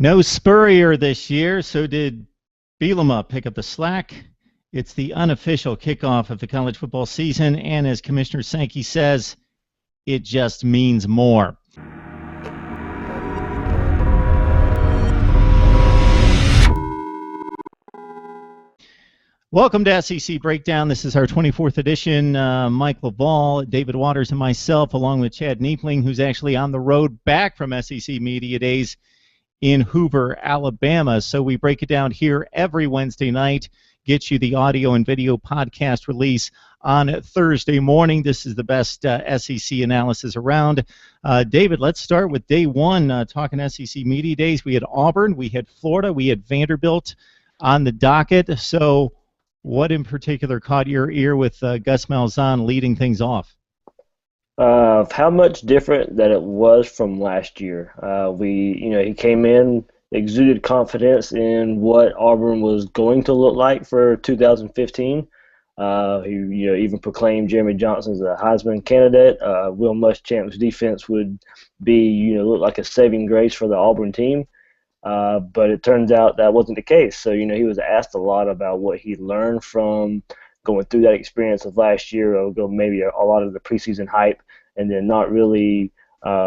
No Spurrier this year, so did Bielema pick up the slack. It's the unofficial kickoff of the college football season, and as Commissioner Sankey says, it just means more. Welcome to SEC Breakdown. This is our 24th edition. Mike LaValle, David Waters, and myself, along with Chad Niepling, who's actually on the road back from SEC Media Days in Hoover, Alabama. So we break it down here every Wednesday night, get you the audio and video podcast release on Thursday morning. This is the best SEC analysis around. David, let's start with day one, talking SEC Media Days. We had Auburn, we had Florida, we had Vanderbilt on the docket. So what in particular caught your ear with Gus Malzahn leading things off? How much different that it was from last year. He came in, exuded confidence in what Auburn was going to look like for 2015. He, even proclaimed Jeremy Johnson as a Heisman candidate. Will Muschamp's defense would be, look like a saving grace for the Auburn team. But it turns out that wasn't the case. So, he was asked a lot about what he learned from going through that experience of last year, or maybe a lot of the preseason hype, and then not really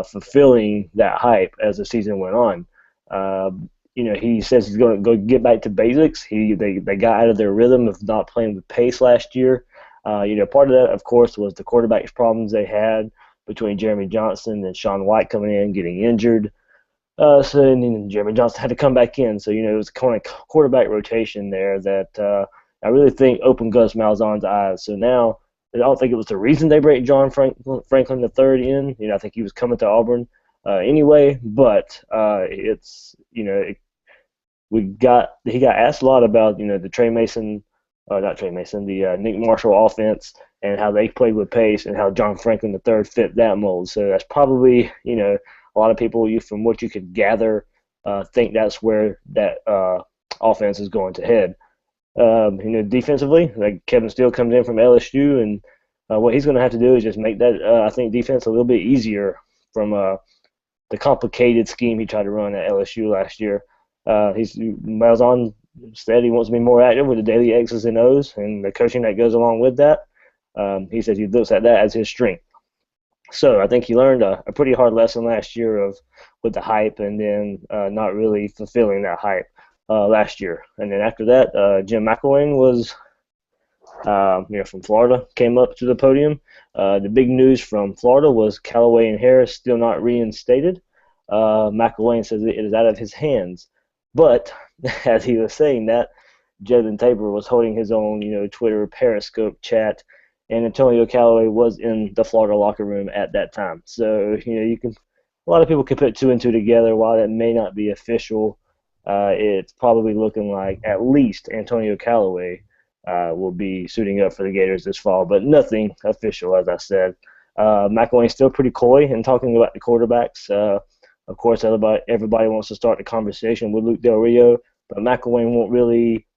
fulfilling that hype as the season went on. He says he's going to go get back to basics. They got out of their rhythm of not playing with pace last year. Part of that, of course, was the quarterback's problems they had between Jeremy Johnson and Sean White coming in, getting injured. So Jeremy Johnson had to come back in. So, it was kind of quarterback rotation there that I really think opened Gus Malzahn's eyes. So now, I don't think it was the reason they brought John Franklin III in. I think he was coming to Auburn anyway. But he got asked a lot about the the Nick Marshall offense and how they played with pace and how John Franklin III fit that mold. So that's probably a lot of people, from what you could gather, think that's where that offense is going to head. Defensively, like Kevin Steele comes in from LSU, and what he's going to have to do is just make that, I think, defense a little bit easier from the complicated scheme he tried to run at LSU last year. Malzahn said he wants to be more active with the daily X's and O's and the coaching that goes along with that. He says he looks at that as his strength. So I think he learned a pretty hard lesson last year with the hype, and then not really fulfilling that hype last year. And then after that, Jim McElwain was, from Florida, came up to the podium. The big news from Florida was Callaway and Harris still not reinstated. McElwain says it is out of his hands. But as he was saying that, Jalen Tabor was holding his own, Twitter Periscope chat, and Antonio Callaway was in the Florida locker room at that time. So, a lot of people can put two and two together. While that may not be official, it's probably looking like at least Antonio Callaway will be suiting up for the Gators this fall, but nothing official, as I said. McElwain's still pretty coy in talking about the quarterbacks. Of course, everybody wants to start the conversation with Luke Del Rio, but McElwain won't really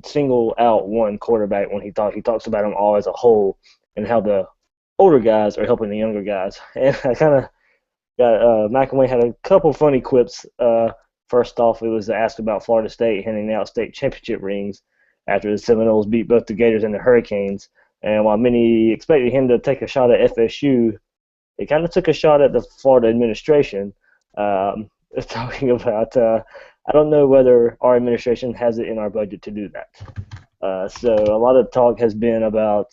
single out one quarterback when he talks about them all as a whole and how the older guys are helping the younger guys. And I kind of got McElwain had a couple funny quips. First off, it was asked about Florida State handing out state championship rings after the Seminoles beat both the Gators and the Hurricanes. And while many expected him to take a shot at FSU, he kind of took a shot at the Florida administration, talking about I don't know whether our administration has it in our budget to do that. So a lot of talk has been about,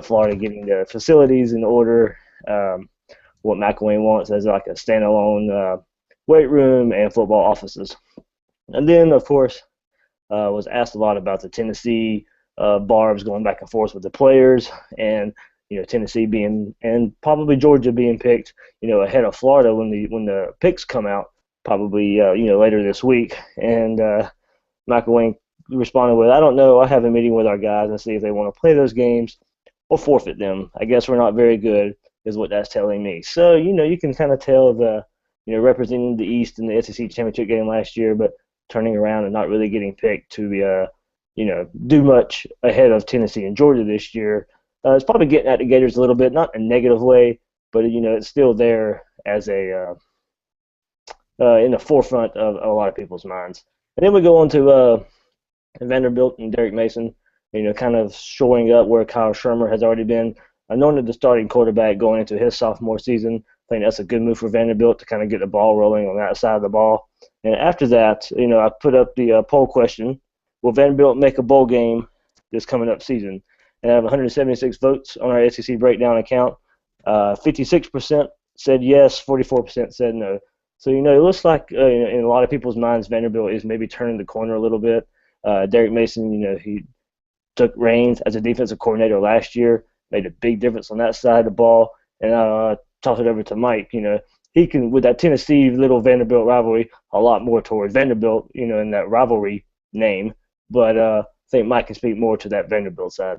Florida getting their facilities in order. What McElwain wants as like a standalone weight room and football offices. And then, of course, was asked a lot about the Tennessee barbs going back and forth with the players, and Tennessee being, and probably Georgia being picked, ahead of Florida when the picks come out. Probably, later this week. And McElwain responded with, I don't know. I have a meeting with our guys and see if they want to play those games or forfeit them. I guess we're not very good is what that's telling me. So, you can kind of tell representing the East in the SEC championship game last year, but turning around and not really getting picked to, do much ahead of Tennessee and Georgia this year. It's probably getting at the Gators a little bit, not in a negative way, but, it's still there as a in the forefront of a lot of people's minds. And then we go on to Vanderbilt and Derek Mason, kind of showing up where Kyle Shermer has already been anointed the starting quarterback going into his sophomore season. I think that's a good move for Vanderbilt to kind of get the ball rolling on that side of the ball. And after that, I put up the poll question: will Vanderbilt make a bowl game this coming up season? And I have 176 votes on our SEC breakdown account. 56% said yes, 44% said no. So, it looks like in a lot of people's minds, Vanderbilt is maybe turning the corner a little bit. Derek Mason, he took reins as a defensive coordinator last year, made a big difference on that side of the ball. And I toss it over to Mike. He can, with that Tennessee little Vanderbilt rivalry, a lot more towards Vanderbilt, in that rivalry name. But I think Mike can speak more to that Vanderbilt side.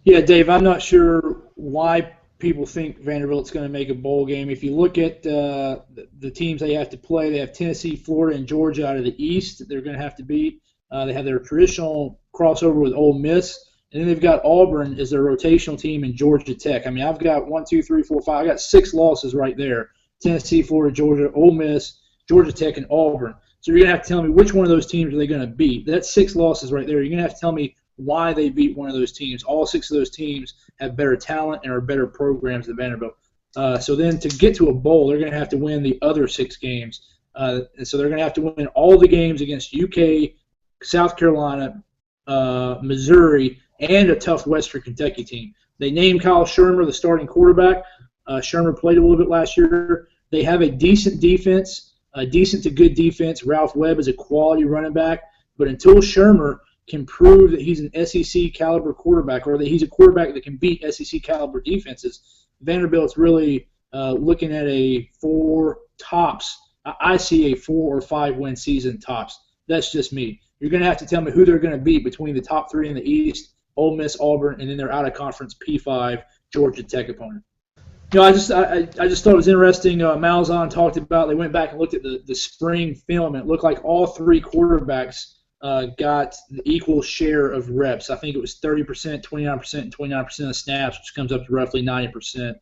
Yeah, Dave, I'm not sure why people think Vanderbilt's going to make a bowl game. If you look at the teams they have to play, they have Tennessee, Florida, and Georgia out of the East they're going to have to beat. They have their traditional crossover with Ole Miss, and then they've got Auburn as their rotational team and Georgia Tech. I mean, I've got 1, 2, 3, 4, 5. I got 6 losses right there: Tennessee, Florida, Georgia, Ole Miss, Georgia Tech, and Auburn. So you're going to have to tell me which one of those teams are they going to beat. That's 6 losses right there. You're going to have to tell me why they beat one of those teams. All 6 of those teams have better talent and are better programs than Vanderbilt. So then to get to a bowl, they're going to have to win the other 6 games. And so they're going to have to win all the games against UK, South Carolina, Missouri, and a tough Western Kentucky team. They named Kyle Shermer the starting quarterback. Shermer played a little bit last year. They have a decent defense, a decent to good defense. Ralph Webb is a quality running back. But until Shermer can prove that he's an SEC caliber quarterback, or that he's a quarterback that can beat SEC caliber defenses, Vanderbilt's really looking at a 4 tops. I see a 4 or 5 win season tops. That's just me. You're going to have to tell me who they're going to beat between the top 3 in the East: Ole Miss, Auburn, and then their out of conference P5 Georgia Tech opponent. I just thought it was interesting. Malzahn talked about, they went back and looked at the spring film, and it looked like all 3 quarterbacks got the equal share of reps. I think it was 30%, 29%, and 29% of snaps, which comes up to roughly 90%.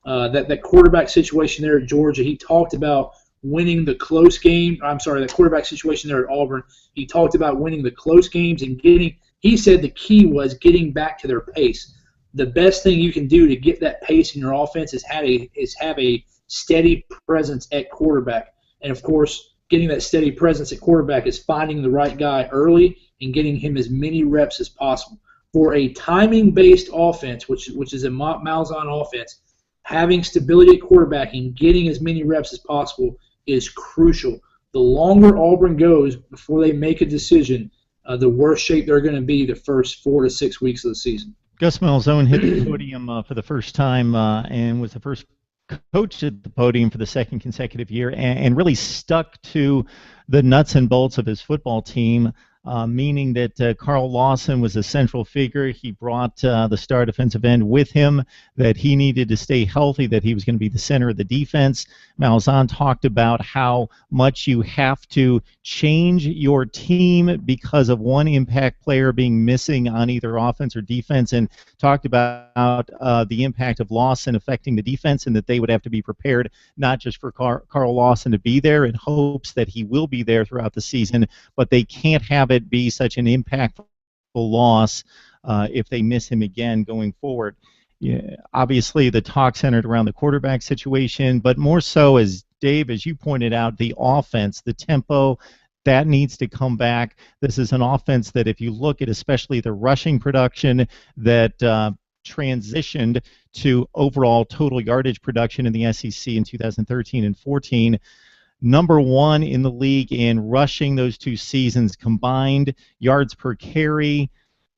That quarterback situation there at Georgia, he talked about winning the close game. I'm sorry, that quarterback situation there at Auburn, he talked about winning the close games and he said the key was getting back to their pace. The best thing you can do to get that pace in your offense is have a steady presence at quarterback. And, of course, getting that steady presence at quarterback is finding the right guy early and getting him as many reps as possible. For a timing-based offense, which is a Malzahn offense, having stability at quarterback and getting as many reps as possible is crucial. The longer Auburn goes before they make a decision, the worse shape they're going to be the first 4 to 6 weeks of the season. Gus Malzahn hit the podium for the first time and was the first coach at the podium for the 2nd consecutive year, and really stuck to the nuts and bolts of his football team, meaning that Carl Lawson was a central figure. He brought the star defensive end with him, that he needed to stay healthy, that he was going to be the center of the defense. Malzahn talked about how much you have to change your team because of one impact player being missing on either offense or defense, and talked about the impact of Lawson affecting the defense, and that they would have to be prepared not just for Carl Lawson to be there in hopes that he will be there throughout the season, but they can't have it be such an impactful loss if they miss him again going forward. Yeah, obviously, the talk centered around the quarterback situation, but more so, as Dave, as you pointed out, the offense, the tempo, that needs to come back. This is an offense that, if you look at especially the rushing production, that transitioned to overall total yardage production in the SEC in 2013 and 14. Number 1 in the league in rushing those 2 seasons combined, yards per carry,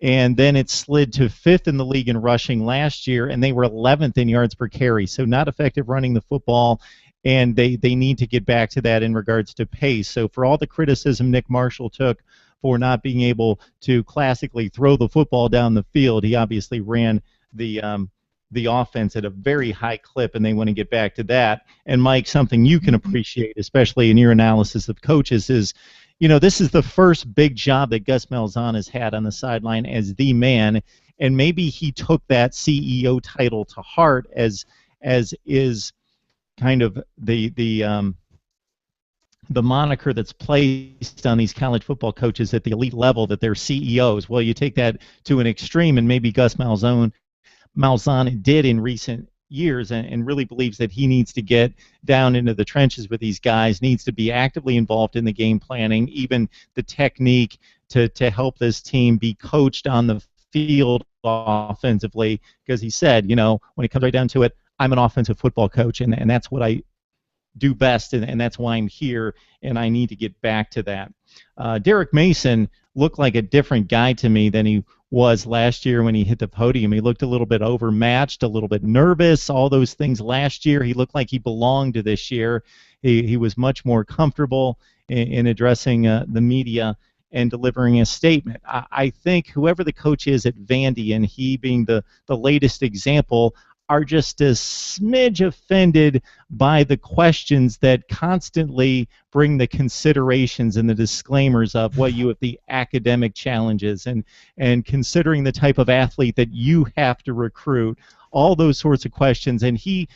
and then it slid to 5th in the league in rushing last year, and they were 11th in yards per carry. So not effective running the football, and they need to get back to that in regards to pace. So for all the criticism Nick Marshall took for not being able to classically throw the football down the field, he obviously ran the offense at a very high clip, and they want to get back to that. And Mike, something you can appreciate, especially in your analysis of coaches, is, this is the first big job that Gus Malzahn has had on the sideline as the man, and maybe he took that CEO title to heart, as is kind of the the moniker that's placed on these college football coaches at the elite level, that they're CEOs. Well, you take that to an extreme, and maybe Gus Malzahn did in recent years, and really believes that he needs to get down into the trenches with these guys, needs to be actively involved in the game planning, even the technique to help this team be coached on the field offensively, because he said, when it comes right down to it, I'm an offensive football coach, and that's what I do best, and that's why I'm here, and I need to get back to that. Derek Mason looked like a different guy to me than he was last year when he hit the podium. He looked a little bit overmatched, a little bit nervous, all those things last year. He looked like he belonged to this year. He was much more comfortable in addressing the media and delivering a statement. I think whoever the coach is at Vandy, and he being the latest example, are just a smidge offended by the questions that constantly bring the considerations and the disclaimers of what you have, the academic challenges, and considering the type of athlete that you have to recruit, all those sorts of questions. And he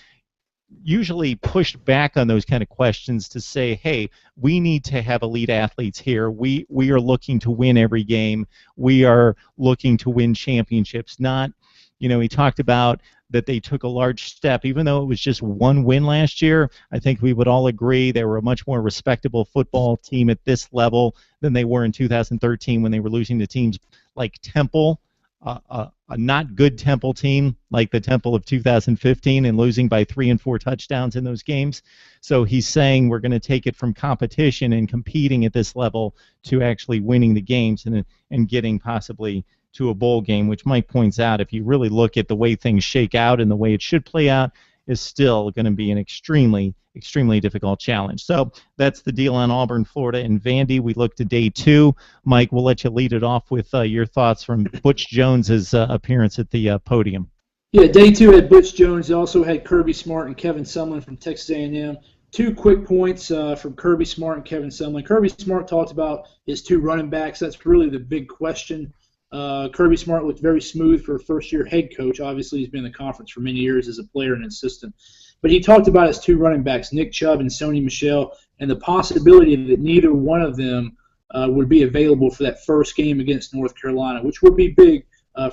usually pushed back on those kind of questions to say, hey, we need to have elite athletes here. We are looking to win every game. We are looking to win championships. Not, he talked about that they took a large step, even though it was just one win last year. I think we would all agree they were a much more respectable football team at this level than they were in 2013 when they were losing to teams like Temple, a not good Temple team like the Temple of 2015, and losing by 3 and 4 touchdowns in those games. So he's saying we're going to take it from competition and competing at this level to actually winning the games and getting possibly to a bowl game, which Mike points out, if you really look at the way things shake out and the way it should play out, is still going to be an extremely, extremely difficult challenge. So that's the deal on Auburn, Florida, and Vandy. We look to day 2. Mike, we'll let you lead it off with your thoughts from Butch Jones's appearance at the podium. Yeah, day 2 had Butch Jones. They also had Kirby Smart and Kevin Sumlin from Texas A&M. 2 quick points from Kirby Smart and Kevin Sumlin. Kirby Smart talked about his 2 running backs. That's really the big question. Kirby Smart looked very smooth for a first-year head coach. Obviously, he's been in the conference for many years as a player and assistant. But he talked about his 2 running backs, Nick Chubb and Sony Michel, and the possibility that neither one of them would be available for that first game against North Carolina, which would be big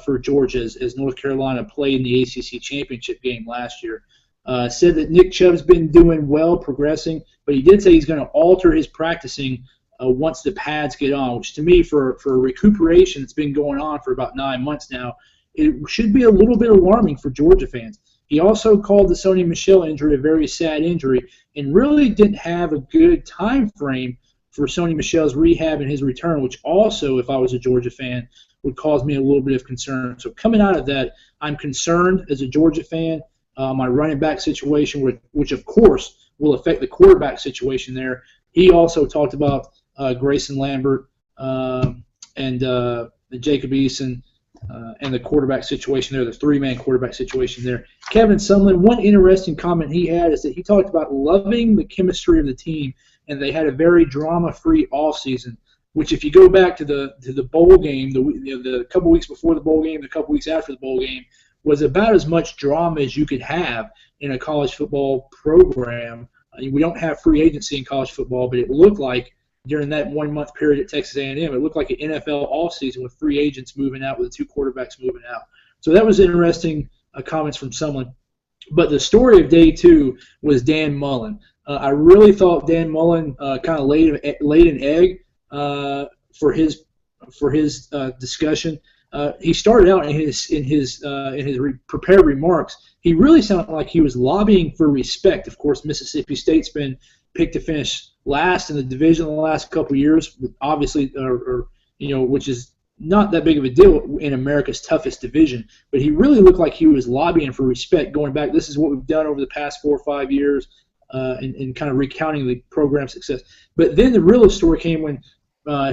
for Georgia as North Carolina played in the ACC championship game last year. Said that Nick Chubb's been doing well, progressing, but he did say he's going to alter his practicing once the pads get on, which to me, for recuperation that's been going on for about 9 months now, it should be a little bit alarming for Georgia fans. He also called the Sony Michel injury a very sad injury and really didn't have a good time frame for Sony Michel's rehab and his return, which also, if I was a Georgia fan, would cause me a little bit of concern. So coming out of that, I'm concerned as a Georgia fan. My running back situation, which of course will affect the quarterback situation there. He also talked about Grayson Lambert and Jacob Eason and the quarterback situation there, the 3-man quarterback situation there. Kevin Sumlin, one interesting comment he had is that he talked about loving the chemistry of the team, and they had a very drama-free offseason, which if you go back to the bowl game, the couple weeks before the bowl game, the couple weeks after the bowl game, was about as much drama as you could have in a college football program. We don't have free agency in college football, but it looked like during that 1 month period at Texas A&M, it looked like an NFL offseason with free agents moving out, with the 2 quarterbacks moving out. So that was interesting comments from someone. But the story of day 2 was Dan Mullen. I really thought Dan Mullen kind of laid an egg for his discussion. He started out in his prepared remarks. He really sounded like he was lobbying for respect. Of course, Mississippi State's been picked to finish last in the division the last couple of years, obviously, which is not that big of a deal in America's toughest division. But he really looked like he was lobbying for respect, going back. This is what we've done over the past 4 or 5 years, and kind of recounting the program's success. But then the real story came when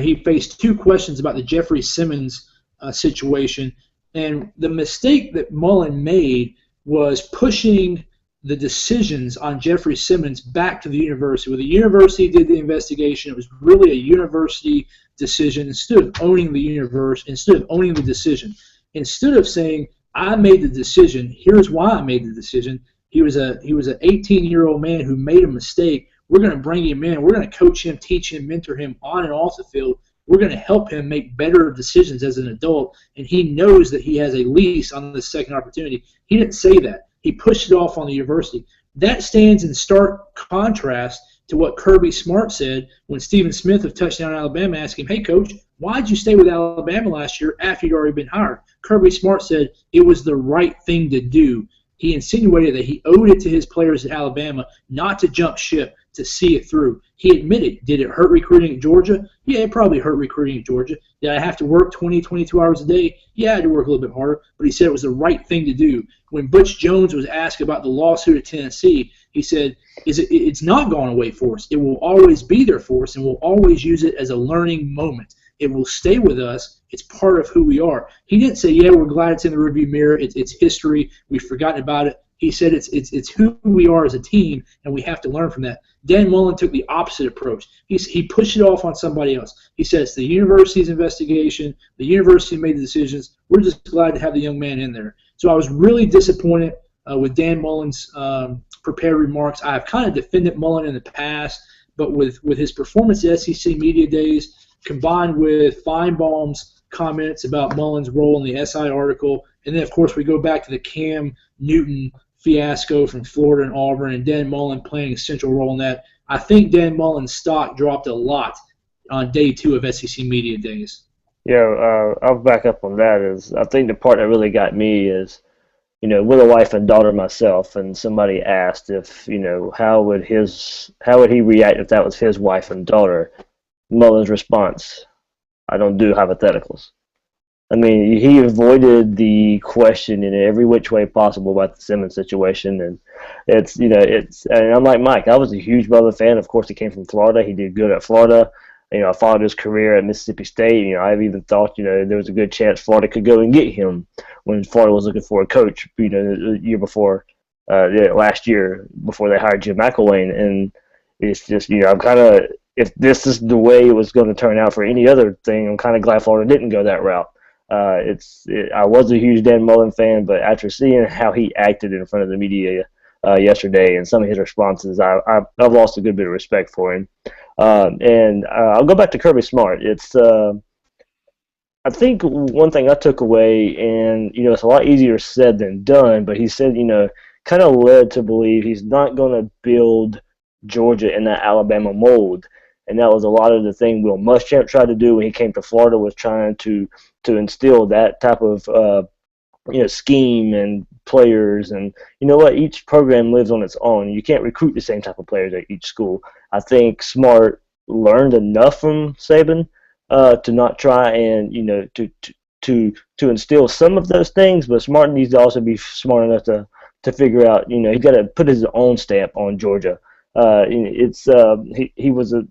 he faced 2 questions about the Jeffrey Simmons situation, and the mistake that Mullen made was pushing the decisions on Jeffrey Simmons back to the university. When the university did the investigation, it was really a university decision instead of owning the decision. Instead of saying, I made the decision, here's why I made the decision, he was an 18-year-old man who made a mistake We're going to bring him in. We're going to coach him, teach him, mentor him on and off the field. We're going to help him make better decisions as an adult, and he knows that he has a lease on the second opportunity. He didn't say that. He pushed it off on the university. That stands in stark contrast to what Kirby Smart said when Stephen Smith of Touchdown Alabama asked him, "Hey, Coach, why'd you stay with Alabama last year after you'd already been hired?" Kirby Smart said it was the right thing to do. He insinuated that he owed it to his players at Alabama not to jump ship, to see it through. He admitted, did it hurt recruiting at Georgia? Yeah, it probably hurt recruiting at Georgia. Did I have to work 20, 22 hours a day? Yeah, I had to work a little bit harder, but he said it was the right thing to do. When Butch Jones was asked about the lawsuit at Tennessee, he said, it's not gone away for us. It will always be there for us, and we'll always use it as a learning moment. It will stay with us. It's part of who we are. He didn't say, yeah, we're glad it's in the rearview mirror. It's history. We've forgotten about it. He said it's who we are as a team, and we have to learn from that. Dan Mullen took the opposite approach. He pushed it off on somebody else. He said it's the university's investigation. The university made the decisions. We're just glad to have the young man in there. So I was really disappointed with Dan Mullen's prepared remarks. I've kind of defended Mullen in the past, but with his performance at SEC Media Days, combined with Finebaum's comments about Mullen's role in the SI article, and then, of course, we go back to the Cam Newton fiasco from Florida and Auburn, and Dan Mullen playing a central role in that. I think Dan Mullen's stock dropped a lot on day 2 of SEC Media Days. Yeah, I'll back up on that. I think the part that really got me is, with a wife and daughter myself, and somebody asked if, how would he react if that was his wife and daughter? Mullen's response, I don't do hypotheticals. I mean, he avoided the question in every which way possible about the Simmons situation, and and I'm like Mike. I was a huge Mullen fan. Of course, he came from Florida. He did good at Florida. I followed his career at Mississippi State. I've even thought, there was a good chance Florida could go and get him when Florida was looking for a coach, the year before, last year, before they hired Jim McElwain. And it's just, I'm kind of, if this is the way it was going to turn out for any other thing, I'm kind of glad Florida didn't go that route. I was a huge Dan Mullen fan, but after seeing how he acted in front of the media yesterday and some of his responses, I've lost a good bit of respect for him. And I'll go back to Kirby Smart. I think one thing I took away, and it's a lot easier said than done, but he said, kind of led to believe he's not going to build Georgia in that Alabama mold. And that was a lot of the thing Will Muschamp tried to do when he came to Florida, was trying to instill that type of scheme and players. And you know what? Each program lives on its own. You can't recruit the same type of players at each school. I think Smart learned enough from Saban to not try and to instill some of those things, but Smart needs to also be smart enough to figure out. He's got to put his own stamp on Georgia. He was a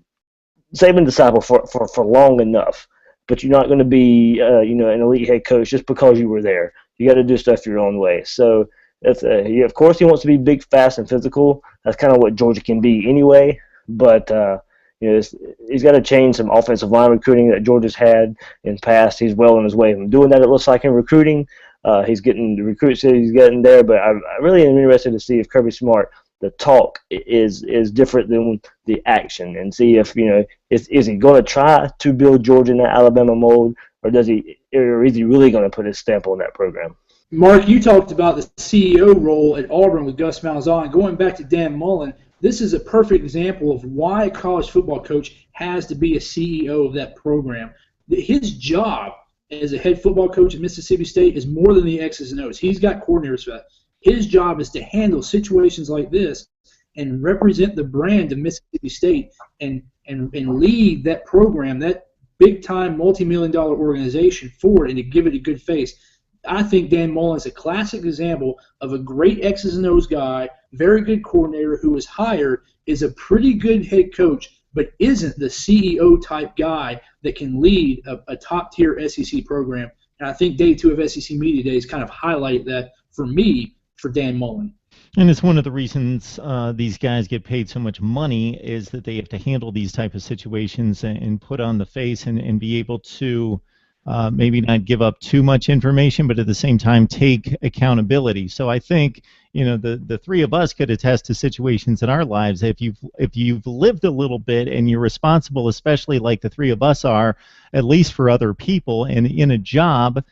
Saban disciple for long enough, but you're not going to be an elite head coach just because you were there. You got to do stuff your own way. So of course he wants to be big, fast, and physical. That's kind of what Georgia can be anyway. But he's got to change some offensive line recruiting that Georgia's had in the past. He's well on his way from doing that. It looks like in recruiting, he's getting the recruits that he's getting there. But I really am interested to see if Kirby Smart, the talk is different than the action, and see if is he going to try to build Georgia in that Alabama mold, or is he really going to put his stamp on that program? Mark, you talked about the CEO role at Auburn with Gus Malzahn. Going back to Dan Mullen, this is a perfect example of why a college football coach has to be a CEO of that program. His job as a head football coach at Mississippi State is more than the X's and O's. He's got coordinators for that. His job is to handle situations like this and represent the brand of Mississippi State and lead that program, that big-time multi-million-dollar organization forward, and to give it a good face. I think Dan Mullen is a classic example of a great X's and O's guy, very good coordinator who was hired, is a pretty good head coach, but isn't the CEO-type guy that can lead a top-tier SEC program. And I think day 2 of SEC Media Days kind of highlighted that for me, for Dan Mullen. And it's one of the reasons these guys get paid so much money, is that they have to handle these type of situations and put on the face and be able to maybe not give up too much information, but at the same time take accountability. So I think, the three of us could attest to situations in our lives. If you've lived a little bit and you're responsible, especially like the three of us are, at least for other people, and in a job,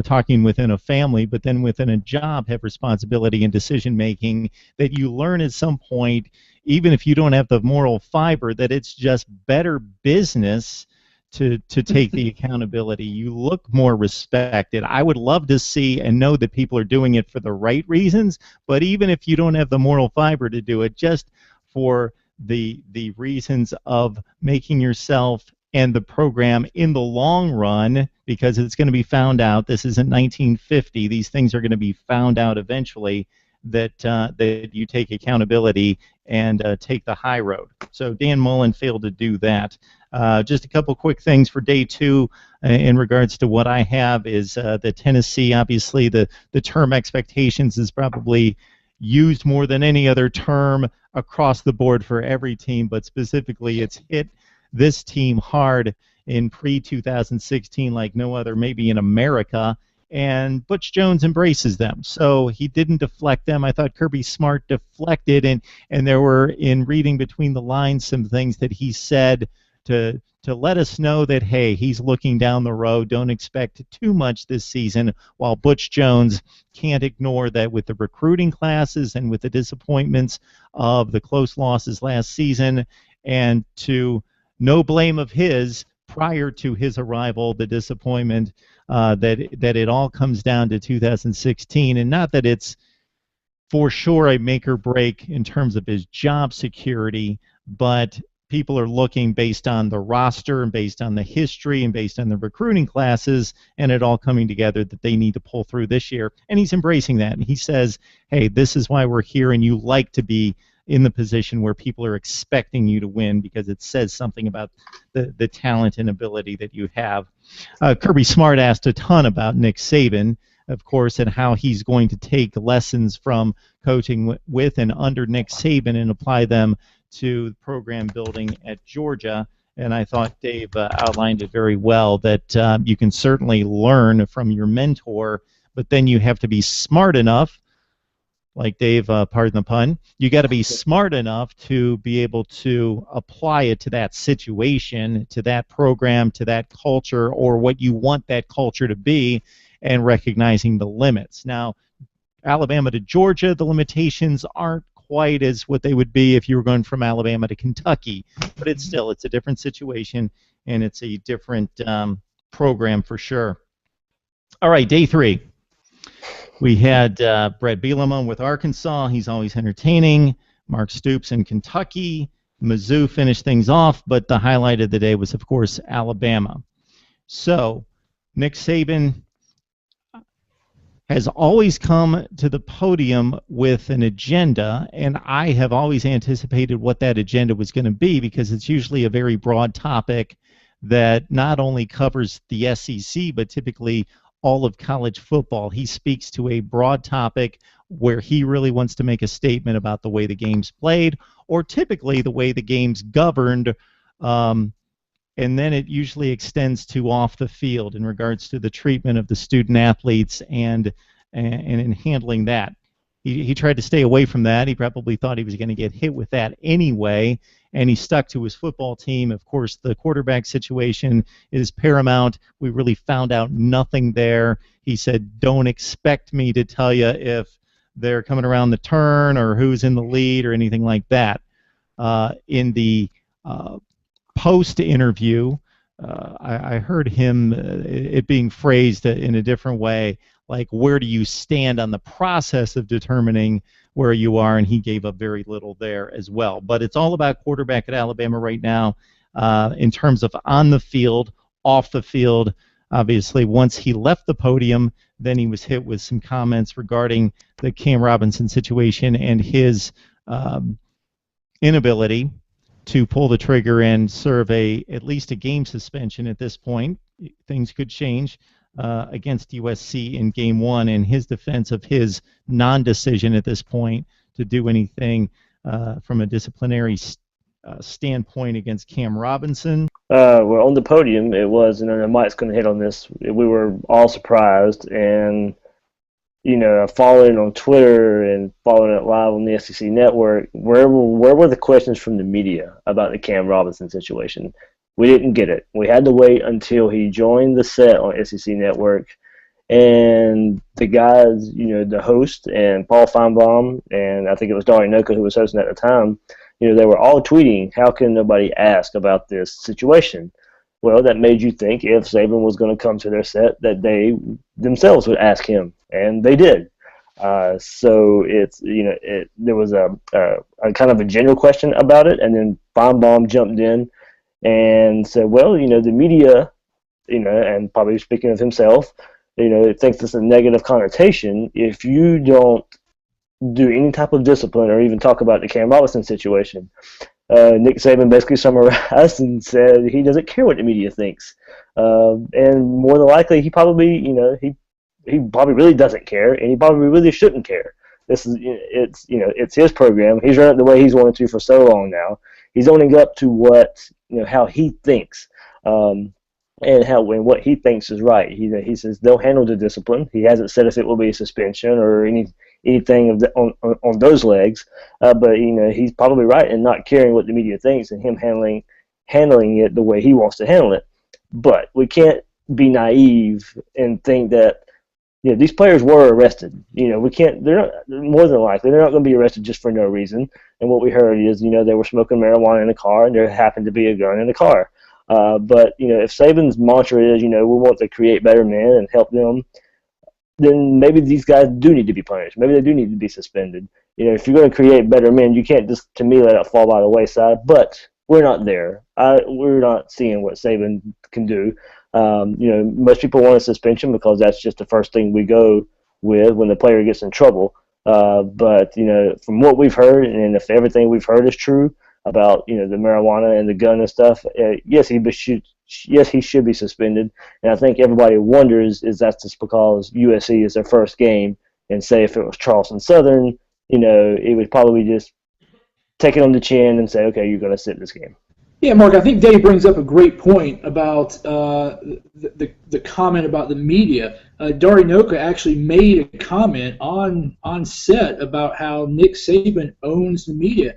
talking within a family, but then within a job have responsibility and decision making, that you learn at some point, even if you don't have the moral fiber, that it's just better business to take the accountability. You look more respected. I would love to see and know that people are doing it for the right reasons, but even if you don't have the moral fiber to do it, just for the reasons of making yourself and the program in the long run, because it's going to be found out. This isn't 1950. These things are going to be found out eventually, that you take accountability and take the high road. So Dan Mullen failed to do that. Just a couple quick things for day two in regards to what I have is the Tennessee, obviously the term expectations is probably used more than any other term across the board for every team, but specifically it's hit this team hard in pre-2016 like no other maybe in America, and Butch Jones embraces them. So he didn't deflect them. I thought Kirby Smart deflected, and there were, in reading between the lines, some things that he said to let us know that, hey, he's looking down the road. Don't expect too much this season, while Butch Jones can't ignore that with the recruiting classes and with the disappointments of the close losses last season, and to no blame of his prior to his arrival, the disappointment that it all comes down to 2016, and not that it's for sure a make or break in terms of his job security, but people are looking based on the roster and based on the history and based on the recruiting classes and it all coming together that they need to pull through this year. And he's embracing that. And he says, hey, this is why we're here, and you like to be in the position where people are expecting you to win because it says something about the talent and ability that you have. Kirby Smart asked a ton about Nick Saban, of course, and how he's going to take lessons from coaching with and under Nick Saban and apply them to program building at Georgia. And I thought Dave outlined it very well, that you can certainly learn from your mentor, but then you have to be smart enough, like Dave, pardon the pun, you got to be smart enough to be able to apply it to that situation, to that program, to that culture, or what you want that culture to be, and recognizing the limits. Now, Alabama to Georgia, the limitations aren't quite as what they would be if you were going from Alabama to Kentucky, but it's a different situation, and it's a different program for sure. All right, day three. We had Bret Bielema with Arkansas. He's always entertaining. Mark Stoops in Kentucky. Mizzou finished things off, but the highlight of the day was, of course, Alabama. So Nick Saban has always come to the podium with an agenda, and I have always anticipated what that agenda was going to be because it's usually a very broad topic that not only covers the SEC, but typically all of college football. He speaks to a broad topic where he really wants to make a statement about the way the game's played, or typically the way the game's governed, and then it usually extends to off the field in regards to the treatment of the student athletes and in handling that. He tried to stay away from that. He probably thought he was going to get hit with that anyway, and he stuck to his football team. Of course, the quarterback situation is paramount. We really found out nothing there. He said, don't expect me to tell you if they're coming around the turn or who's in the lead or anything like that. In the post-interview, I heard him, it being phrased in a different way, like, where do you stand on the process of determining where you are, and he gave up very little there as well. But it's all about quarterback at Alabama right now in terms of on the field, off the field. Obviously, once he left the podium, then he was hit with some comments regarding the Cam Robinson situation and his inability to pull the trigger and serve at least a game suspension at this point. Things could change against USC in Game 1, and his defense of his non-decision at this point to do anything from a disciplinary standpoint against Cam Robinson? Well, on the podium it was, and then Mike's going to hit on this. We were all surprised, and following on Twitter and following it live on the SEC Network, where were the questions from the media about the Cam Robinson situation? We didn't get it. We had to wait until he joined the set on SEC Network, and the guys, the host and Paul Finebaum, and I think it was Dari Noka who was hosting at the time, they were all tweeting, how can nobody ask about this situation? Well, that made you think if Saban was going to come to their set that they themselves would ask him, and they did. So it's there was a kind of a general question about it, and then Finebaum jumped in and said, well, the media, and probably speaking of himself, thinks it's a negative connotation if you don't do any type of discipline or even talk about the Cam Robinson situation. Nick Saban basically summarized and said he doesn't care what the media thinks, and more than likely he probably he probably really doesn't care, and he probably really shouldn't care. This is it's his program. He's run it the way he's wanted to for so long now. He's owning up to what how he thinks, and what he thinks is right. He says they'll handle the discipline. He hasn't said if it will be a suspension or anything on those legs, but he's probably right in not caring what the media thinks and him handling it the way he wants to handle it. But we can't be naive and think that these players were arrested. We can't. They're not, more than likely they're not going to be arrested just for no reason. And what we heard is they were smoking marijuana in the car and there happened to be a gun in the car. But if Saban's mantra is we want to create better men and help them, then maybe these guys do need to be punished. Maybe they do need to be suspended. If you're going to create better men, you can't just, to me, let it fall by the wayside. But we're not there. We're not seeing what Saban can do. Most people want a suspension because that's just the first thing we go with when the player gets in trouble. But from what we've heard, and if everything we've heard is true about the marijuana and the gun and stuff, yes, he should be suspended. And I think everybody wonders is that's just because USC is their first game, and say if it was Charleston Southern, it would probably just take it on the chin and say, okay, you're going to sit this game. Yeah, Mark, I think Dave brings up a great point about the comment about the media. Dari Noka actually made a comment on set about how Nick Saban owns the media.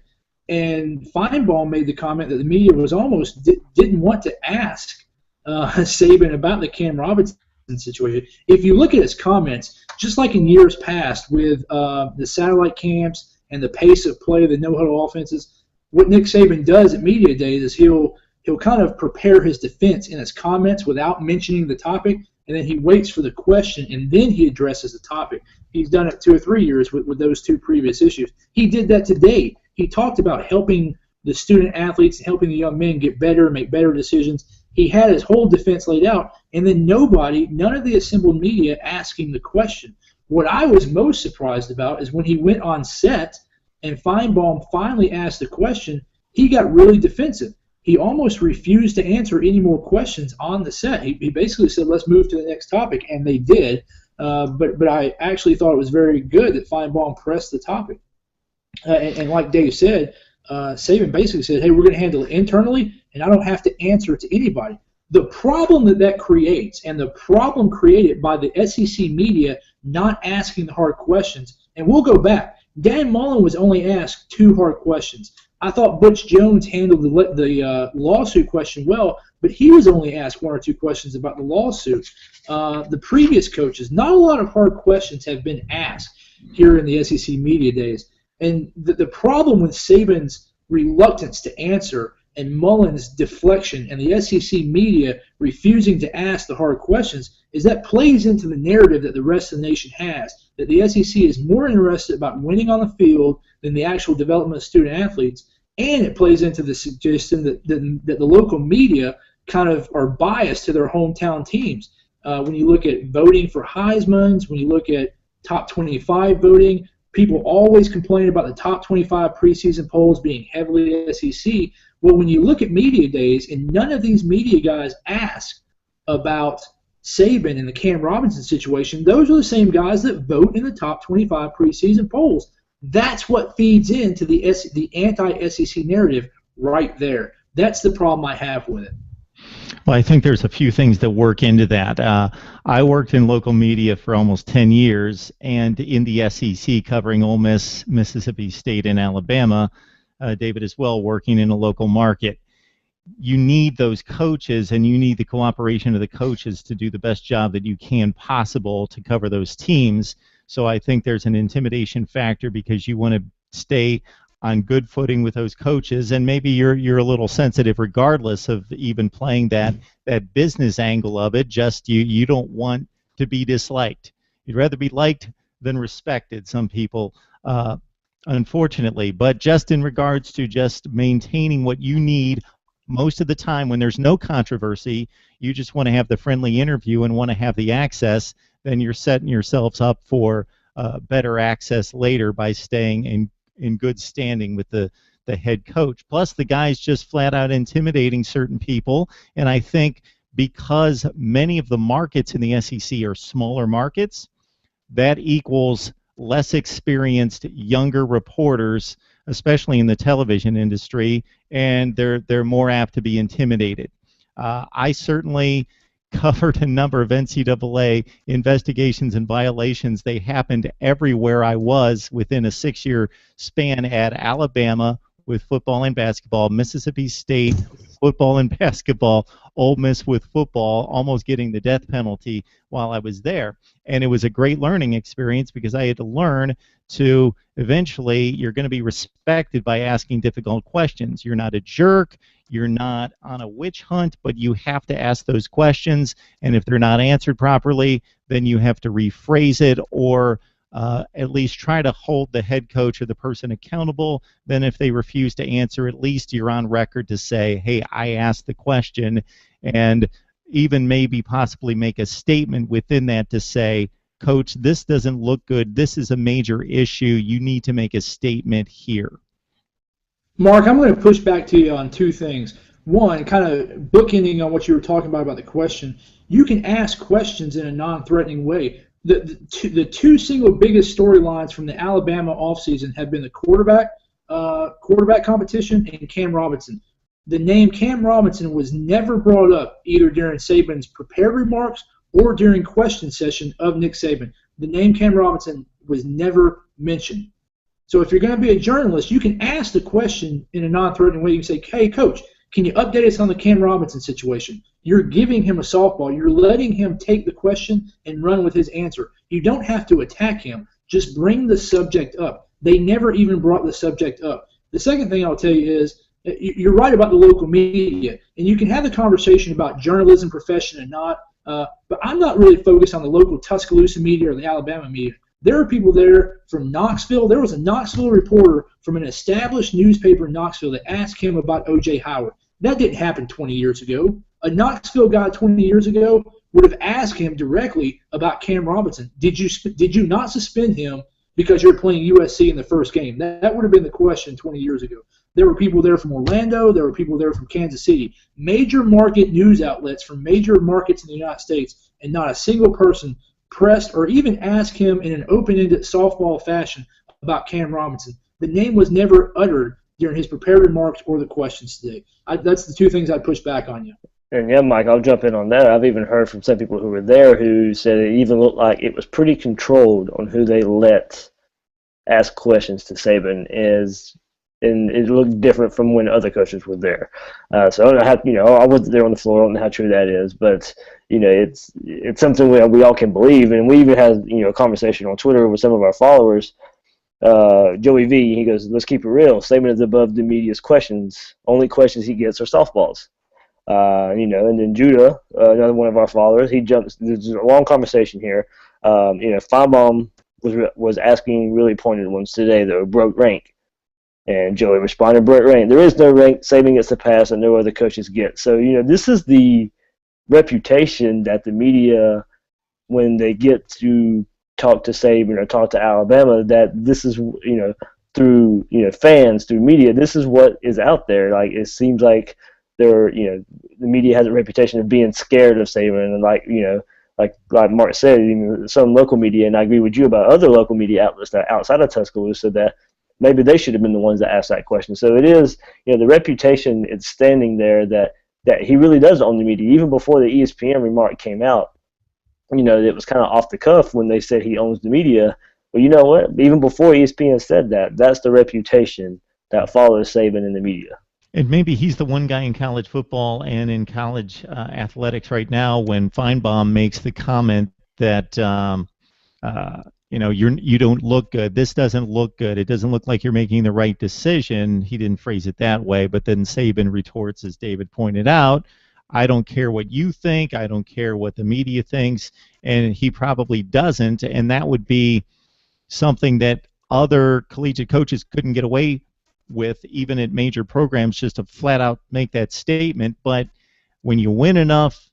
And Finebaum made the comment that the media was almost didn't want to ask Saban about the Cam Robinson situation. If you look at his comments, just like in years past with the satellite camps and the pace of play, the no-huddle offenses, what Nick Saban does at media days is he'll kind of prepare his defense in his comments without mentioning the topic, and then he waits for the question, and then he addresses the topic. He's done it 2 or 3 years with those 2 previous issues. He did that today. He talked about helping the student athletes and helping the young men get better and make better decisions. He had his whole defense laid out, and then none of the assembled media asking the question. What I was most surprised about is when he went on set and Finebaum finally asked the question, he got really defensive. He almost refused to answer any more questions on the set. He basically said, let's move to the next topic, and they did. But I actually thought it was very good that Finebaum pressed the topic. And like Dave said, Saban basically said, hey, we're going to handle it internally, and I don't have to answer it to anybody. The problem that creates, and the problem created by the SEC media not asking the hard questions, and we'll go back. Dan Mullen was only asked 2 hard questions. I thought Butch Jones handled the lawsuit question well, but he was only asked 1 or 2 questions about the lawsuit. The previous coaches, not a lot of hard questions have been asked here in the SEC media days. And the problem with Saban's reluctance to answer and Mullen's deflection and the SEC media refusing to ask the hard questions is that plays into the narrative that the rest of the nation has, that the SEC is more interested about winning on the field than the actual development of student athletes, and it plays into the suggestion that the local media kind of are biased to their hometown teams. When you look at voting for Heisman's, when you look at top 25 voting, people always complain about the top 25 preseason polls being heavily SEC. Well, when you look at media days, and none of these media guys ask about Saban and the Cam Robinson situation, those are the same guys that vote in the top 25 preseason polls. That's what feeds into the anti-SEC narrative right there. That's the problem I have with it. Well, I think there's a few things that work into that. I worked in local media for almost 10 years, and in the SEC covering Ole Miss, Mississippi State, and Alabama. David as well, working in a local market. You need those coaches, and you need the cooperation of the coaches to do the best job that you can possible to cover those teams. So I think there's an intimidation factor because you want to stay on good footing with those coaches, and maybe you're a little sensitive regardless of even playing that business angle of it. Just you don't want to be disliked. You'd rather be liked than respected, some people, unfortunately. But just in regards to just maintaining what you need most of the time when there's no controversy, you just want to have the friendly interview and want to have the access, then you're setting yourselves up for better access later by staying in good standing with the head coach. Plus, the guy's just flat out intimidating certain people, and I think because many of the markets in the SEC are smaller markets, that equals less experienced, younger reporters, especially in the television industry, and they're more apt to be intimidated. I certainly covered a number of NCAA investigations and violations. They happened everywhere I was within a 6-year span at Alabama with football and basketball, Mississippi State football and basketball, Ole Miss with football, almost getting the death penalty while I was there. And it was a great learning experience because I had to learn to eventually you're going to be respected by asking difficult questions. You're not a jerk. You're not on a witch hunt, but you have to ask those questions. And if they're not answered properly, then you have to rephrase it or at least try to hold the head coach or the person accountable. Then if they refuse to answer, at least you're on record to say, hey, I asked the question, and even maybe possibly make a statement within that to say, Coach, this doesn't look good. This is a major issue. You need to make a statement here. Mark, I'm going to push back to you on two things. One, kind of bookending on what you were talking about the question. You can ask questions in a non-threatening way. The two single biggest storylines from the Alabama offseason have been the quarterback competition and Cam Robinson. The name Cam Robinson was never brought up either during Saban's prepared remarks or during question session of Nick Saban. The name Cam Robinson was never mentioned. So if you're going to be a journalist, you can ask the question in a non-threatening way. You can say, hey, Coach, can you update us on the Cam Robinson situation? You're giving him a softball. You're letting him take the question and run with his answer. You don't have to attack him. Just bring the subject up. They never even brought the subject up. The second thing I'll tell you is you're right about the local media, and you can have the conversation about journalism profession and not, but I'm not really focused on the local Tuscaloosa media or the Alabama media. There are people there from Knoxville. There was a Knoxville reporter from an established newspaper in Knoxville that asked him about O.J. Howard. That didn't happen 20 years ago. A Knoxville guy 20 years ago would have asked him directly about Cam Robinson. Did you not suspend him because you're playing USC in the first game? That would have been the question 20 years ago. There were people there from Orlando. There were people there from Kansas City. Major market news outlets from major markets in the United States, and not a single person pressed or even asked him in an open-ended softball fashion about Cam Robinson. The name was never uttered during his prepared remarks or the questions today. That's the two things I'd push back on you. And yeah, Mike, I'll jump in on that. I've even heard from some people who were there who said it even looked like it was pretty controlled on who they let ask questions to Saban, and it looked different from when other coaches were there. So I don't know how, I wasn't there on the floor. I don't know how true that is, but it's something we all can believe. And we even had a conversation on Twitter with some of our followers. Joey V, he goes, let's keep it real. Saban is above the media's questions. Only questions he gets are softballs. And then Judah, another one of our followers, he jumps. There's a long conversation here. Finebaum was asking really pointed ones today that were broke rank. And Joey responded, Brett rank. There is no rank. Saban gets the pass and no other coaches get. So, this is the reputation that the media, when they get to talk to Saban or talk to Alabama, that this is, through, fans, through media, this is what is out there. Like, it seems like the media has a reputation of being scared of Saban. And like Mark said, some local media, and I agree with you about other local media outlets that outside of Tuscaloosa, that maybe they should have been the ones that asked that question. So it is, the reputation is standing there that he really does own the media. Even before the ESPN remark came out, it was kind of off the cuff when they said he owns the media. But you know what? Even before ESPN said that, that's the reputation that follows Saban in the media. And maybe he's the one guy in college football and in college athletics right now when Finebaum makes the comment that you don't look good. This doesn't look good. It doesn't look like you're making the right decision. He didn't phrase it that way, but then Saban retorts, as David pointed out, I don't care what you think. I don't care what the media thinks. And he probably doesn't. And that would be something that other collegiate coaches couldn't get away with, even at major programs, just to flat out make that statement. But when you win enough,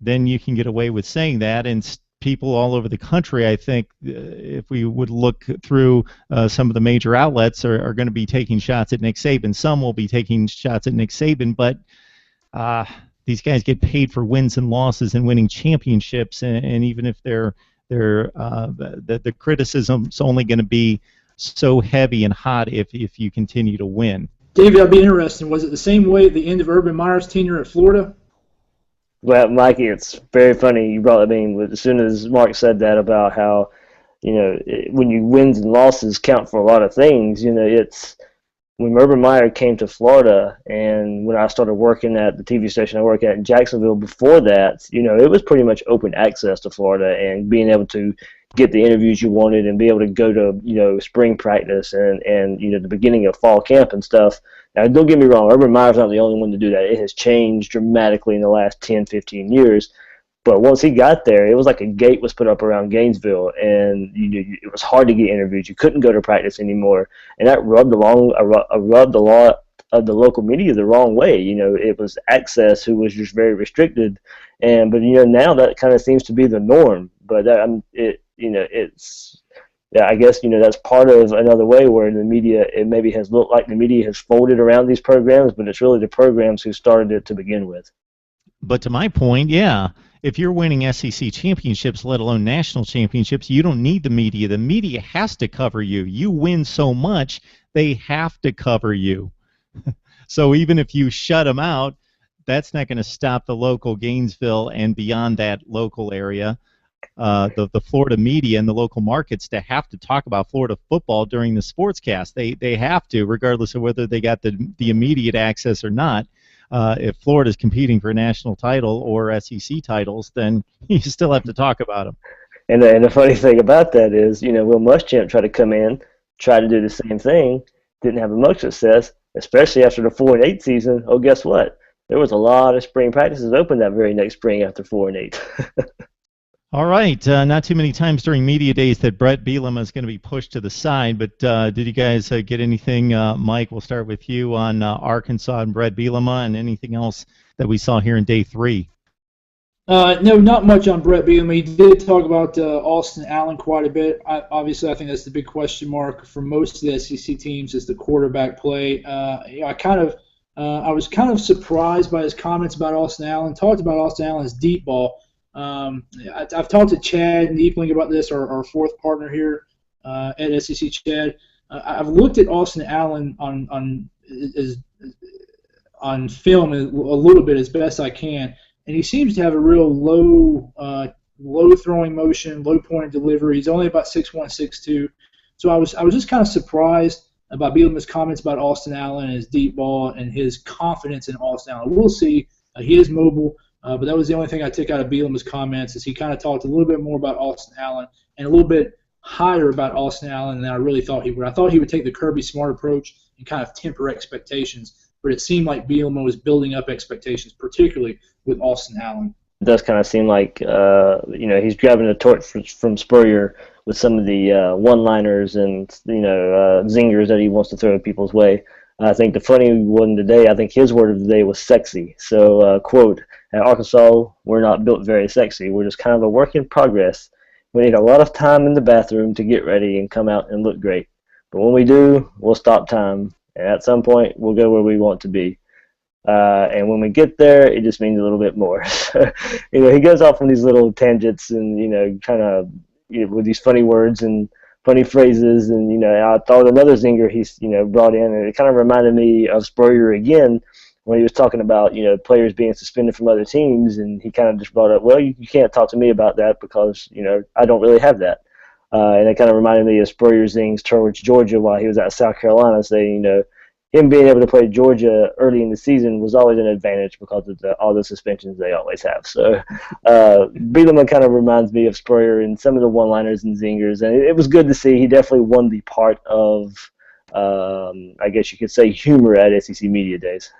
then you can get away with saying that. And people all over the country, I think, if we would look through some of the major outlets, are going to be taking shots at Nick Saban. Some will be taking shots at Nick Saban, but these guys get paid for wins and losses and winning championships, and even if the criticism's only going to be so heavy and hot if you continue to win. David, that'd be interesting. Was it the same way at the end of Urban Meyer's tenure at Florida? Well, Mikey, it's very funny you brought it in. As soon as Mark said that about how, when you wins and losses count for a lot of things, it's when Urban Meyer came to Florida, and when I started working at the TV station I work at in Jacksonville before that, it was pretty much open access to Florida, and being able to get the interviews you wanted and be able to go to, spring practice and the beginning of fall camp and stuff. Now, don't get me wrong, Urban Meyer's not the only one to do that. It has changed dramatically in the last 10, 15 years. But once he got there, it was like a gate was put up around Gainesville, and it was hard to get interviews. You couldn't go to practice anymore, and that rubbed a lot of the local media the wrong way. It was access who was just very restricted, but now that kind of seems to be the norm. But I guess that's part of another way where the media, it maybe has looked like the media has folded around these programs, but it's really the programs who started it to begin with. But to my point, yeah. If you're winning SEC championships, let alone national championships, you don't need the media. The media has to cover you. You win so much, they have to cover you. So even if you shut them out, that's not going to stop the local Gainesville and beyond that local area, the Florida media and the local markets to have to talk about Florida football during the sportscast. They have to, regardless of whether they got the immediate access or not. If Florida's competing for a national title or SEC titles, then you still have to talk about them. And the funny thing about that is, Will Muschamp tried to come in, try to do the same thing, didn't have much success, especially after the 4-8 season. Oh, guess what? There was a lot of spring practices open that very next spring after 4-8. All right, not too many times during media days that Bret Bielema is going to be pushed to the side, but did you guys get anything, Mike, we'll start with you, on Arkansas and Bret Bielema, and anything else that we saw here in day 3? No, not much on Bret Bielema. He did talk about Austin Allen quite a bit. Obviously, I think that's the big question mark for most of the SEC teams is the quarterback play. I was kind of surprised by his comments about Austin Allen. Talked about Austin Allen's deep ball. I've talked to Chad Niepling about this, our fourth partner here at SEC. Chad, I've looked at Austin Allen on film a little bit as best I can, and he seems to have a real low throwing motion, low point of delivery. He's only about 6'1", 6'2". So I was just kind of surprised about Bielema's comments about Austin Allen and his deep ball and his confidence in Austin Allen. We'll see. He is mobile. But that was the only thing I took out of Bielema's comments is he kind of talked a little bit more about Austin Allen and a little bit higher about Austin Allen than I really thought he would. I thought he would take the Kirby Smart approach and kind of temper expectations, but it seemed like Bielema was building up expectations, particularly with Austin Allen. It does kind of seem like he's grabbing a torch from Spurrier with some of the one-liners and zingers that he wants to throw people's way. I think the funny one today, I think his word of the day was sexy. So, quote, at Arkansas, we're not built very sexy. We're just kind of a work in progress. We need a lot of time in the bathroom to get ready and come out and look great. But when we do, we'll stop time. And at some point, we'll go where we want to be. And when we get there, it just means a little bit more. He goes off on these little tangents and, kind of with these funny words. funny phrases, and I thought another zinger he's brought in, and it kind of reminded me of Spurrier again when he was talking about players being suspended from other teams, and he kind of just brought up, well, you can't talk to me about that because I don't really have that, and it kind of reminded me of Spurrier's things towards Georgia while he was at South Carolina, saying him being able to play Georgia early in the season was always an advantage because of all the suspensions they always have. So Bielema kind of reminds me of Spurrier and some of the one-liners and zingers, and it was good to see. He definitely won the part of, I guess you could say, humor at SEC Media Days.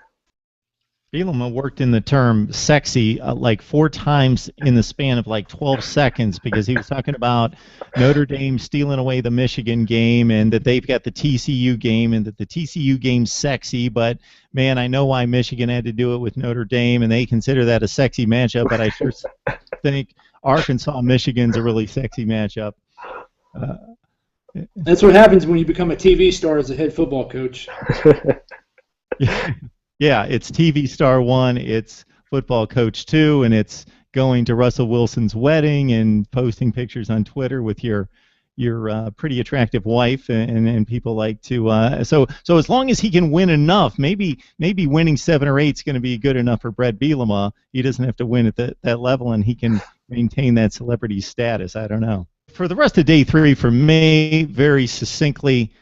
Bielema worked in the term sexy like 4 times in the span of like 12 seconds because he was talking about Notre Dame stealing away the Michigan game and that they've got the TCU game and that the TCU game's sexy, but man, I know why Michigan had to do it with Notre Dame and they consider that a sexy matchup, but I sure think Arkansas-Michigan's a really sexy matchup. That's what happens when you become a TV star as a head football coach. Yeah, it's TV star 1, it's football coach 2, and it's going to Russell Wilson's wedding and posting pictures on Twitter with your pretty attractive wife, and people like to. So as long as he can win enough, maybe winning 7 or 8 is going to be good enough for Bret Bielema. He doesn't have to win at that level, and he can maintain that celebrity status. I don't know. For the rest of day 3, for me, very succinctly,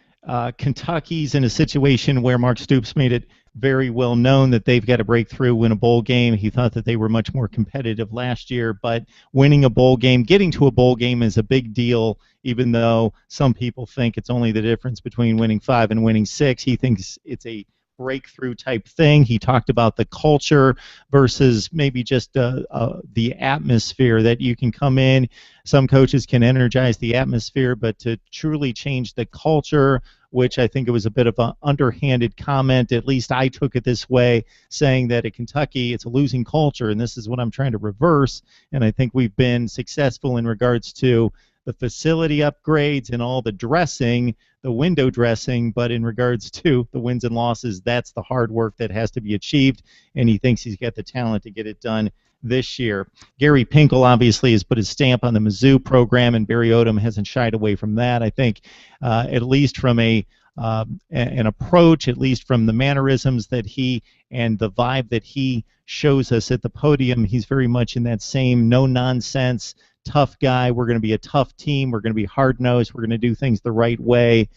Kentucky's in a situation where Mark Stoops made it very well known that they've got to break through, win a bowl game. He thought that they were much more competitive last year, but winning a bowl game, getting to a bowl game is a big deal, even though some people think it's only the difference between winning 5 and winning 6. He thinks it's a breakthrough type thing. He talked about the culture versus maybe just the atmosphere that you can come in. Some coaches can energize the atmosphere, but to truly change the culture, which I think it was a bit of an underhanded comment, at least I took it this way, saying that at Kentucky it's a losing culture, and this is what I'm trying to reverse, and I think we've been successful in regards to the facility upgrades and all the dressing, the window dressing, but in regards to the wins and losses, that's the hard work that has to be achieved, and he thinks he's got the talent to get it done this year. Gary Pinkel obviously has put his stamp on the Mizzou program, and Barry Odom hasn't shied away from that. I think at least from an approach, at least from the mannerisms that he and the vibe that he shows us at the podium, he's very much in that same no-nonsense, tough guy. We're going to be a tough team. We're going to be hard-nosed. We're going to do things the right way.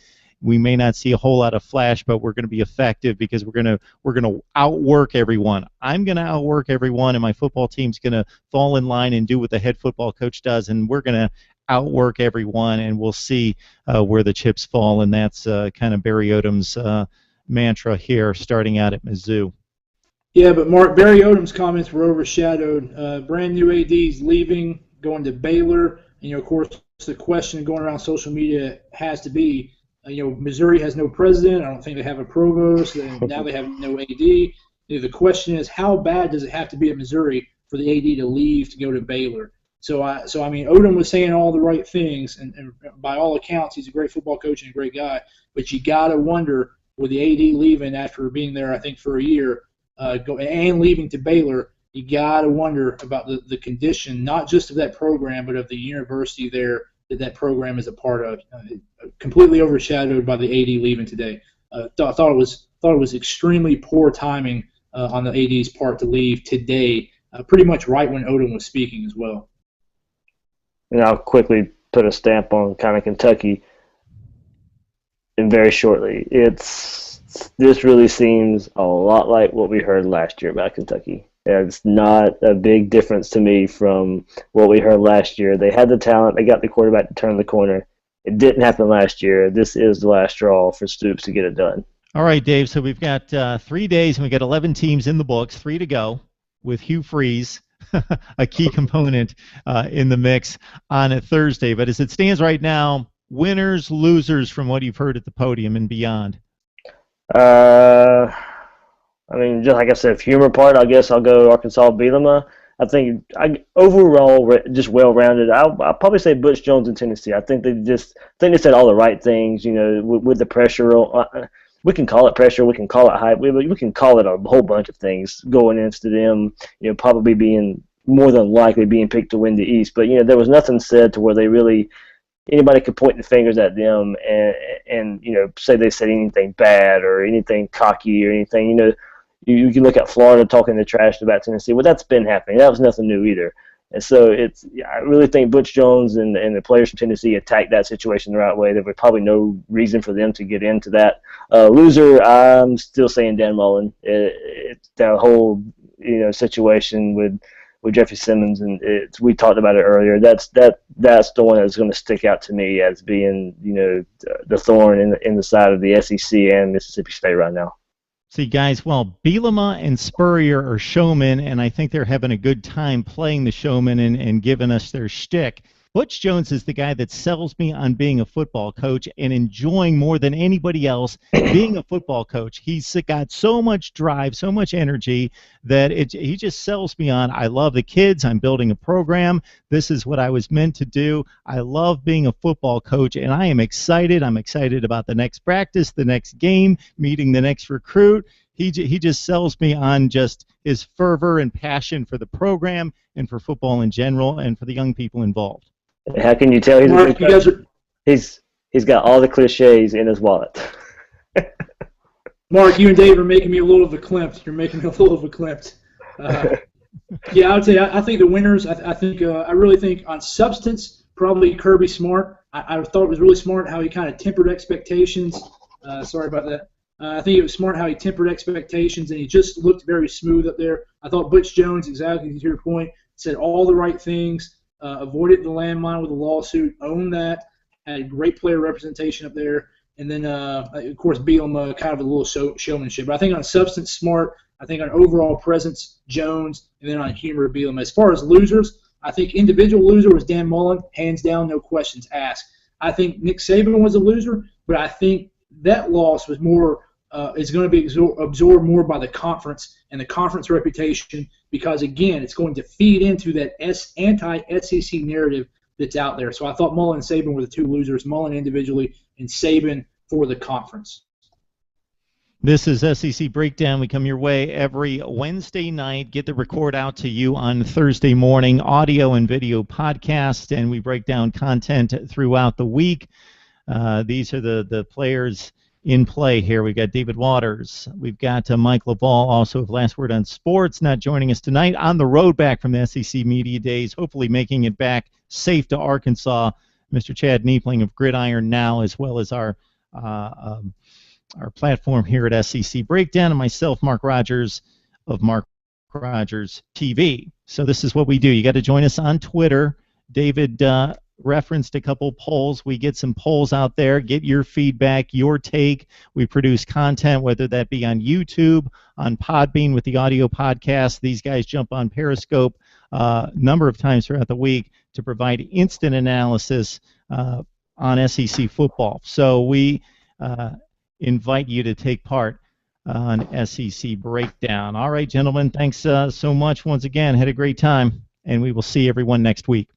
We may not see a whole lot of flash, but we're going to be effective because we're going to outwork everyone. I'm going to outwork everyone, and my football team's going to fall in line and do what the head football coach does, and we're going to outwork everyone, and we'll see where the chips fall, and that's kind of Barry Odom's mantra here, starting out at Mizzou. Yeah, but Mark, Barry Odom's comments were overshadowed. Brand new AD's leaving, going to Baylor, and of course the question going around social media has to be, Missouri has no president. I don't think they have a provost. And now they have no AD. The question is, how bad does it have to be at Missouri for the AD to leave to go to Baylor? So I mean, Odom was saying all the right things, and by all accounts, he's a great football coach and a great guy. But you got to wonder, with the AD leaving after being there, I think, for a year, and leaving to Baylor, you got to wonder about the condition, not just of that program, but of the university there that program is a part of. Completely overshadowed by the AD leaving today. Thought it was extremely poor timing on the AD's part to leave today, pretty much right when Odom was speaking as well. And I'll quickly put a stamp on kind of Kentucky, and very shortly. This really seems a lot like what we heard last year about Kentucky. It's not a big difference to me from what we heard last year. They had the talent. They got the quarterback to turn the corner. It didn't happen last year. This is the last straw for Stoops to get it done. All right, Dave, so we've got 3 days, and we've got 11 teams in the books, 3 to go, with Hugh Freeze, a key component in the mix on a Thursday. But as it stands right now, winners, losers from what you've heard at the podium and beyond. I mean, just like I said, humor part, I guess I'll go Arkansas Bielema. I think overall just well-rounded. I'll probably say Butch Jones in Tennessee. I think they said all the right things. With the pressure. We can call it pressure. We can call it hype. We can call it a whole bunch of things going into them. Probably being more than likely being picked to win the East. But there was nothing said to where they really anybody could point the fingers at them and say they said anything bad or anything cocky or anything. You can look at Florida talking the trash about Tennessee. Well, that's been happening. That was nothing new either. And so I really think Butch Jones and the players from Tennessee attacked that situation the right way. There was probably no reason for them to get into that. Loser, I'm still saying Dan Mullen. It's that whole situation with Jeffrey Simmons, and we talked about it earlier. That's the one that's going to stick out to me as being the thorn in the side of the SEC and Mississippi State right now. See, guys, well, Bielema and Spurrier are showmen, and I think they're having a good time playing the showman and giving us their shtick. Butch Jones is the guy that sells me on being a football coach and enjoying more than anybody else being a football coach. He's got so much drive, so much energy that he just sells me on, I love the kids, I'm building a program, this is what I was meant to do. I love being a football coach, and I am excited. I'm excited about the next practice, the next game, meeting the next recruit. He just sells me on just his fervor and passion for the program and for football in general and for the young people involved. How can you tell he's a good coach? He's got all the cliches in his wallet. Mark, you and Dave are making me a little verklempt. You're making me a little verklempt. Yeah, I would say I think the winners. I really think on substance, probably Kirby Smart. I thought it was really smart how he kind of tempered expectations. Sorry about that. I think it was smart how he tempered expectations, and he just looked very smooth up there. I thought Butch Jones, exactly to your point, said all the right things. Avoided the landmine with a lawsuit, owned that, had great player representation up there, and then, of course, Bielema, kind of a little showmanship. But I think on substance, Smart. I think on overall presence, Jones, and then on humor, Bielema. As far as losers, I think individual loser was Dan Mullen, hands down, no questions asked. I think Nick Saban was a loser, but I think that loss was more is going to be absorbed more by the conference and the conference reputation because, again, it's going to feed into that anti-SEC narrative that's out there. So I thought Mullen and Saban were the two losers, Mullen individually and Saban for the conference. This is SEC Breakdown. We come your way every Wednesday night, get the record out to you on Thursday morning, audio and video podcast, and we break down content throughout the week. These are the players in play here. We've got David Waters. We've got Mike LaValle, also of Last Word on Sports, not joining us tonight. On the road back from the SEC Media Days, hopefully making it back safe to Arkansas. Mr. Chad Niepling of Gridiron Now, as well as our platform here at SEC Breakdown, and myself, Mark Rogers of Mark Rogers TV. So this is what we do. You got to join us on Twitter. David referenced a couple polls. We get some polls out there. Get your feedback, your take. We produce content, whether that be on YouTube, on Podbean with the audio podcast. These guys jump on Periscope a number of times throughout the week to provide instant analysis on SEC football. So we invite you to take part on SEC Breakdown. All right, gentlemen, thanks so much once again. Had a great time, and we will see everyone next week.